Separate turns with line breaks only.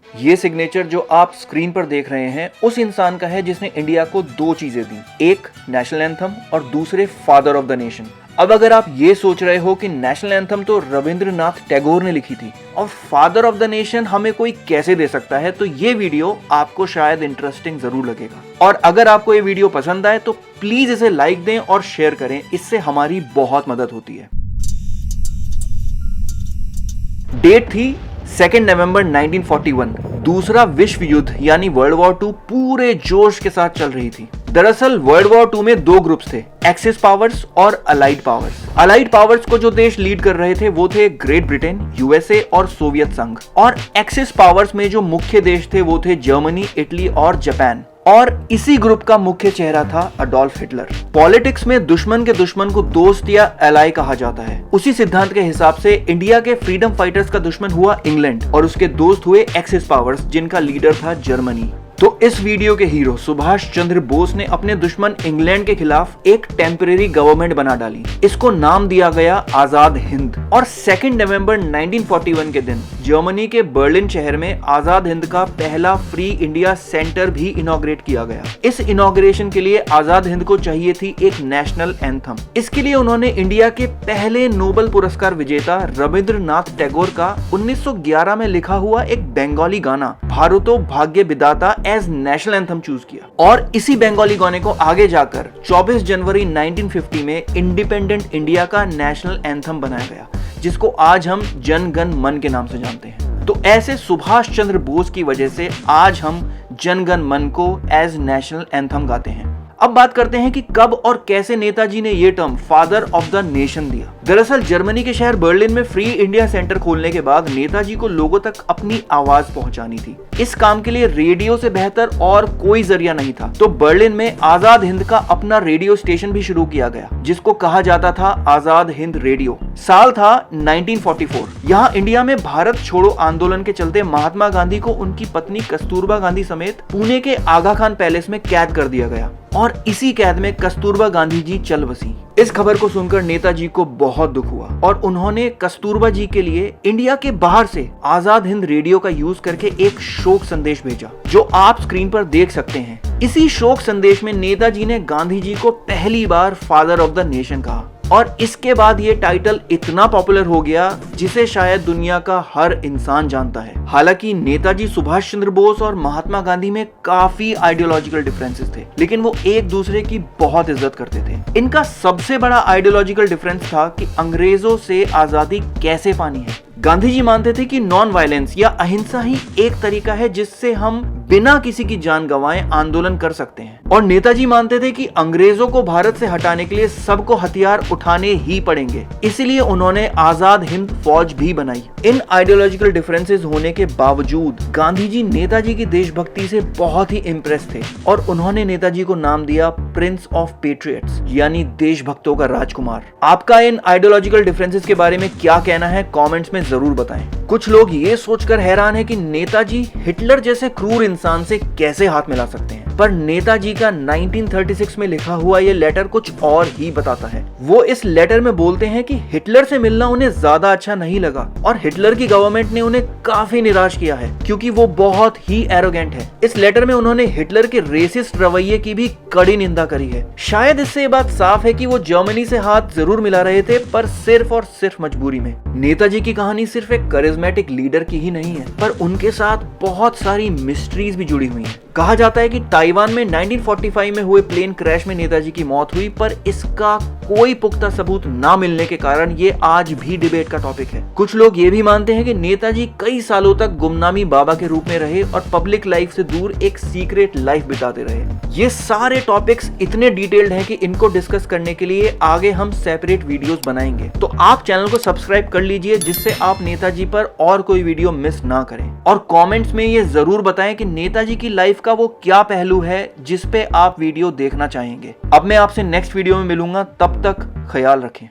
ये सिग्नेचर जो आप स्क्रीन पर देख रहे हैं उस इंसान का है जिसने इंडिया को दो चीजें दी, एक नेशनल एंथम और दूसरे फादर ऑफ द नेशन। अब अगर आप ये सोच रहे हो कि नेशनल एंथम तो रविंद्रनाथ टैगोर ने लिखी थी और फादर ऑफ द नेशन हमें कोई कैसे दे सकता है, तो ये वीडियो आपको शायद इंटरेस्टिंग जरूर लगेगा। और अगर आपको ये वीडियो पसंद आए तो प्लीज इसे लाइक दें और शेयर करें, इससे हमारी बहुत मदद होती है। डेट थी 2 नवंबर 1941। दूसरा विश्व युद्ध यानी वर्ल्ड वॉर 2 पूरे जोश के साथ चल रही थी। दरअसल वर्ल्ड वॉर 2 में दो ग्रुप्स थे, एक्सिस पावर्स और अलाइड पावर्स। अलाइड पावर्स को जो देश लीड कर रहे थे वो थे ग्रेट ब्रिटेन, यूएसए और सोवियत संघ। और एक्सिस पावर्स में जो मुख्य देश थे वो थे जर्मनी, इटली और जापान। और इसी ग्रुप का मुख्य चेहरा था अडोल्फ हिटलर। पॉलिटिक्स में दुश्मन के दुश्मन को दोस्त या एलाई कहा जाता है। उसी सिद्धांत के हिसाब से इंडिया के फ्रीडम फाइटर्स का दुश्मन हुआ इंग्लैंड और उसके दोस्त हुए एक्सिस पावर्स, जिनका लीडर था जर्मनी। तो इस वीडियो के हीरो सुभाष चंद्र बोस ने अपने दुश्मन इंग्लैंड के खिलाफ एक टेम्परेरी गवर्नमेंट बना डाली। इसको नाम दिया गया आजाद हिंद। और 2 नवंबर 1941 के दिन जर्मनी के बर्लिन शहर में आजाद हिंद का पहला फ्री इंडिया सेंटर भी इनॉग्रेट किया गया। इस इनॉग्रेशन के लिए आजाद हिंद को चाहिए थी एक नेशनल एंथम। इसके लिए उन्होंने इंडिया के पहले नोबेल पुरस्कार विजेता रविंद्रनाथ टैगोर का 1911 में लिखा हुआ एक बंगाली गाना भारतो भाग्य विधाता एज नेशनल एंथम चूज किया। और इसी बंगाली गाने को आगे जाकर 24 जनवरी 1950 में इंडिपेंडेंट इंडिया का नेशनल एंथम बनाया गया, जिसको आज हम जन गण मन के नाम से जानते हैं। तो ऐसे सुभाष चंद्र बोस की वजह से आज हम जन गण मन को एज नेशनल एंथम गाते हैं। अब बात करते हैं कि कब और कैसे नेताजी ने ये term father of the nation दिया। दरअसल जर्मनी के शहर बर्लिन में फ्री इंडिया सेंटर खोलने के बाद नेताजी को लोगों तक अपनी आवाज पहुंचानी थी। इस काम के लिए रेडियो से बेहतर और कोई जरिया नहीं था। तो बर्लिन में आजाद हिंद का अपना रेडियो स्टेशन भी शुरू किया गया, जिसको कहा जाता था आजाद हिंद रेडियो। साल था 1944। यहाँ इंडिया में भारत छोड़ो आंदोलन के चलते महात्मा गांधी को उनकी पत्नी कस्तूरबा गांधी समेत पुणे के आगा खान पैलेस में कैद कर दिया गया और इसी कैद में कस्तूरबा गांधी जी चल बसी। इस खबर को सुनकर नेताजी को बहुत दुख हुआ और उन्होंने कस्तूरबा जी के लिए इंडिया के बाहर से आजाद हिंद रेडियो का यूज करके एक शोक संदेश भेजा, जो आप स्क्रीन पर देख सकते हैं। इसी शोक संदेश में नेताजी ने गांधी जी को पहली बार फादर ऑफ द नेशन कहा और इसके बाद ये टाइटल इतना पॉपुलर हो गया जिसे शायद दुनिया का हर इंसान जानता है। हालांकि नेताजी सुभाष चंद्र बोस और महात्मा गांधी में काफी आइडियोलॉजिकल डिफरेंसेस थे, लेकिन वो एक दूसरे की बहुत इज्जत करते थे। इनका सबसे बड़ा आइडियोलॉजिकल डिफरेंस था कि अंग्रेजों से आजादी कैसे पानी है। गांधी जी मानते थे कि नॉन वायलेंस या अहिंसा ही एक तरीका है जिससे हम बिना किसी की जान गंवाए आंदोलन कर सकते हैं। और नेताजी मानते थे कि अंग्रेजों को भारत से हटाने के लिए सबको हथियार उठाने ही पड़ेंगे, इसीलिए उन्होंने आजाद हिंद फौज भी बनाई। इन आइडियोलॉजिकल डिफरेंसेस होने के बावजूद गांधी जी नेताजी की देशभक्ति से बहुत ही इम्प्रेस थे और उन्होंने नेताजी को नाम दिया प्रिंस ऑफ पेट्रियट्स, यानी देशभक्तों का राजकुमार। आपका इन आइडियोलॉजिकल डिफरेंसेस के बारे में क्या कहना है, कमेंट्स में जरूर बताएं। कुछ लोग ये सोचकर हैरान है कि नेताजी हिटलर जैसे क्रूर इंसान से कैसे हाथ मिला सकते हैं, पर नेताजी का 1936 में लिखा हुआ ये लेटर कुछ और ही बताता है। वो इस लेटर में बोलते हैं कि हिटलर से मिलना उन्हें ज्यादा अच्छा नहीं लगा और हिटलर की गवर्नमेंट ने उन्हें काफी निराश किया है क्योंकि वो बहुत ही एरोगेंट है। इस लेटर में उन्होंने हिटलर के रेसिस्ट रवैये की भी कड़ी निंदा करी है। शायद इससे ये बात साफ है कि वो जर्मनी से हाथ जरूर मिला रहे थे, पर सिर्फ और सिर्फ मजबूरी में। नेताजी की कहानी सिर्फ एक करिश्मेटिक लीडर की ही नहीं है, पर उनके साथ बहुत सारी मिस्ट्रीज भी जुड़ी हुई हैं। कहा जाता है कि ताइवान में 1945 में हुए प्लेन क्रैश में नेताजी की मौत हुई, पर इसका कोई पुख्ता सबूत ना मिलने के कारण ये आज भी डिबेट का टॉपिक है। कुछ लोग ये भी मानते हैं कि नेताजी कई सालों तक गुमनामी बाबा के रूप में रहे और पब्लिक लाइफ से दूर एक सीक्रेट लाइफ बिताते रहे। ये सारे टॉपिक्स इतने डिटेल्ड हैं कि इनको डिस्कस करने के लिए आगे हम सेपरेट वीडियोस बनाएंगे। तो आप चैनल को सब्सक्राइब कर लीजिए जिससे आप नेताजी पर और कोई वीडियो मिस ना करें। और कमेंट्स में ये जरूर बताएं कि नेताजी की लाइफ का वो क्या पहलू है जिस पे आप वीडियो देखना चाहेंगे। अब मैं आपसे नेक्स्ट वीडियो में मिलूंगा, तब तक ख्याल रखें।